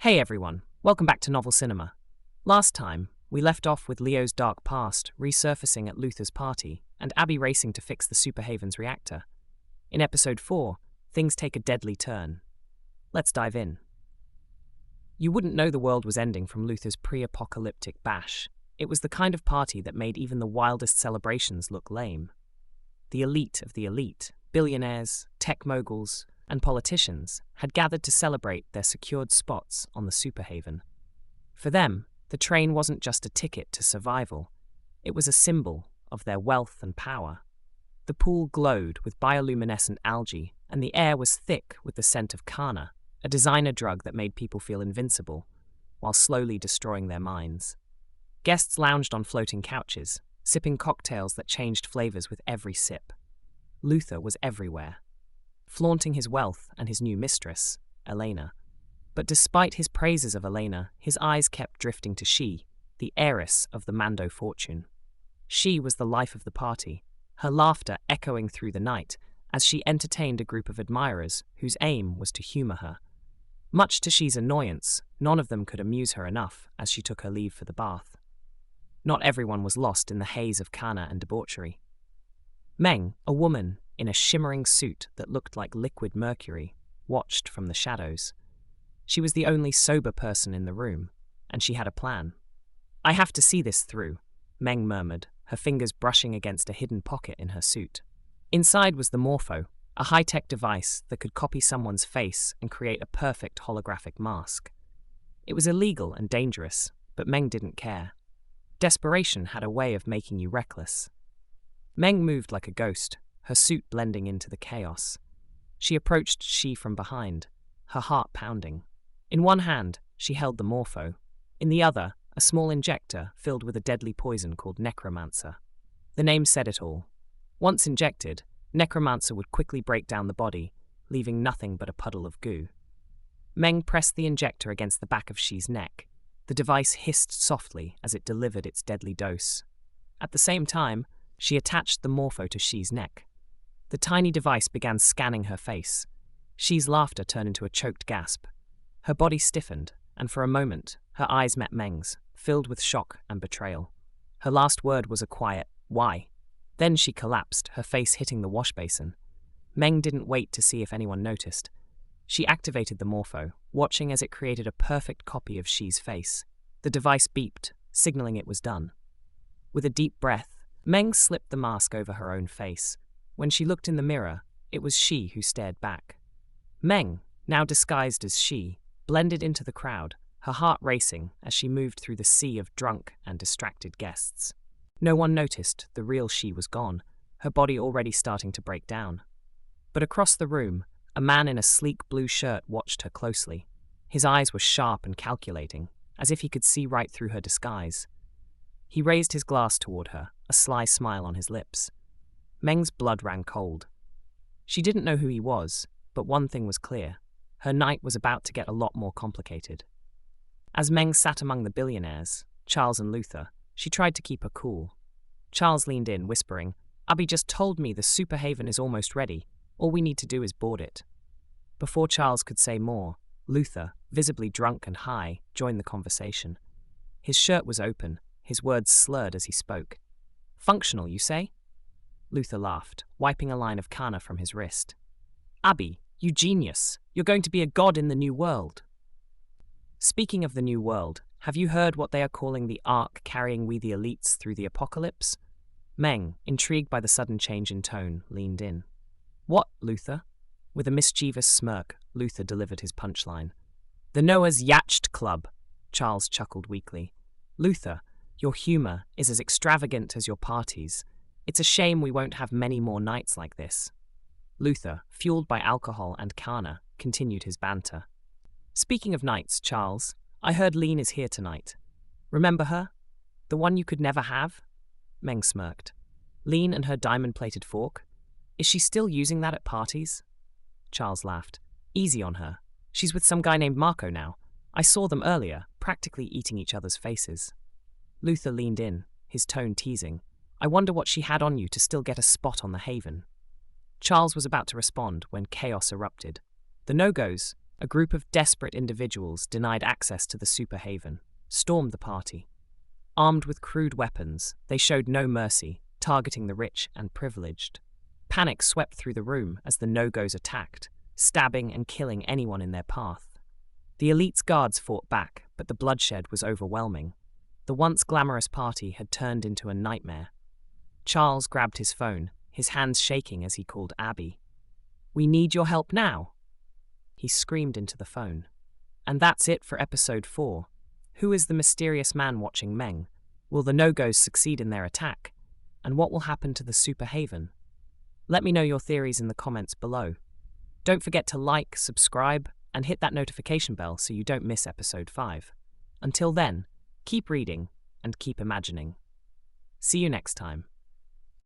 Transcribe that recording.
Hey everyone, welcome back to Novel Cinema. Last time, we left off with Leo's dark past resurfacing at Luther's party and Abby racing to fix the Superhaven's reactor. In episode 4, things take a deadly turn. Let's dive in. You wouldn't know the world was ending from Luther's pre-apocalyptic bash. It was the kind of party that made even the wildest celebrations look lame. The elite of the elite, billionaires, tech moguls, and politicians had gathered to celebrate their secured spots on the Superhaven. For them, the train wasn't just a ticket to survival. It was a symbol of their wealth and power. The pool glowed with bioluminescent algae, and the air was thick with the scent of Kana, a designer drug that made people feel invincible, while slowly destroying their minds. Guests lounged on floating couches, sipping cocktails that changed flavors with every sip. Luther was everywhere, flaunting his wealth and his new mistress, Elena. But despite his praises of Elena, his eyes kept drifting to she, the heiress of the Mando fortune. She was the life of the party, her laughter echoing through the night as she entertained a group of admirers whose aim was to humor her. Much to she's annoyance, none of them could amuse her enough as she took her leave for the bath. Not everyone was lost in the haze of Kana and debauchery. Meng, a woman in a shimmering suit that looked like liquid mercury, watched from the shadows. She was the only sober person in the room, and she had a plan. "I have to see this through," Meng murmured, her fingers brushing against a hidden pocket in her suit. Inside was the Morpho, a high-tech device that could copy someone's face and create a perfect holographic mask. It was illegal and dangerous, but Meng didn't care. Desperation had a way of making you reckless. Meng moved like a ghost, her suit blending into the chaos. She approached She from behind, her heart pounding. In one hand, she held the Morpho. In the other, a small injector filled with a deadly poison called Necromancer. The name said it all. Once injected, Necromancer would quickly break down the body, leaving nothing but a puddle of goo. Meng pressed the injector against the back of She's neck. The device hissed softly as it delivered its deadly dose. At the same time, she attached the Morpho to She's neck. The tiny device began scanning her face. She's laughter turned into a choked gasp. Her body stiffened, and for a moment, her eyes met Meng's, filled with shock and betrayal. Her last word was a quiet, "Why?" Then she collapsed, her face hitting the wash basin. Meng didn't wait to see if anyone noticed. She activated the Morpho, watching as it created a perfect copy of She's face. The device beeped, signaling it was done. With a deep breath, Meng slipped the mask over her own face. When she looked in the mirror, it was She who stared back. Meng, now disguised as She, blended into the crowd, her heart racing as she moved through the sea of drunk and distracted guests. No one noticed the real She was gone, her body already starting to break down. But across the room, a man in a sleek blue shirt watched her closely. His eyes were sharp and calculating, as if he could see right through her disguise. He raised his glass toward her, a sly smile on his lips. Meng's blood ran cold. She didn't know who he was, but one thing was clear. Her night was about to get a lot more complicated. As Meng sat among the billionaires, Charles and Luther, she tried to keep her cool. Charles leaned in, whispering, "Abby just told me the Superhaven is almost ready. All we need to do is board it." Before Charles could say more, Luther, visibly drunk and high, joined the conversation. His shirt was open, his words slurred as he spoke. "Functional, you say?" Luther laughed, wiping a line of Kana from his wrist. "Abby, you genius. You're going to be a god in the new world." Speaking of the new world, have you heard what they are calling the ark carrying we the elites through the apocalypse? Meng, intrigued by the sudden change in tone, leaned in. "What, Luther?" With a mischievous smirk, Luther delivered his punchline. "The Noah's Yacht Club," Charles chuckled weakly. "Luther, your humor is as extravagant as your parties. It's a shame we won't have many more nights like this." Luther, fueled by alcohol and Kana, continued his banter. "Speaking of nights, Charles, I heard Lean is here tonight. Remember her? The one you could never have?" Meng smirked. "Lean and her diamond-plated fork? Is she still using that at parties?" Charles laughed. "Easy on her. She's with some guy named Marco now. I saw them earlier, practically eating each other's faces." Luther leaned in, his tone teasing. "I wonder what she had on you to still get a spot on the Haven." Charles was about to respond when chaos erupted. The No-Gos, a group of desperate individuals denied access to the superhaven, stormed the party. Armed with crude weapons, they showed no mercy, targeting the rich and privileged. Panic swept through the room as the No-Gos attacked, stabbing and killing anyone in their path. The ELITES guards fought back, but the bloodshed was overwhelming. The once glamorous party had turned into a nightmare. Charles grabbed his phone, his hands shaking as he called Abby. "We need your help now," he screamed into the phone. And that's it for episode 4. Who is the mysterious man watching Meng? Will the No-Gos succeed in their attack? And what will happen to the superhaven? Let me know your theories in the comments below. Don't forget to like, subscribe, and hit that notification bell so you don't miss episode 5. Until then, keep reading and keep imagining. See you next time.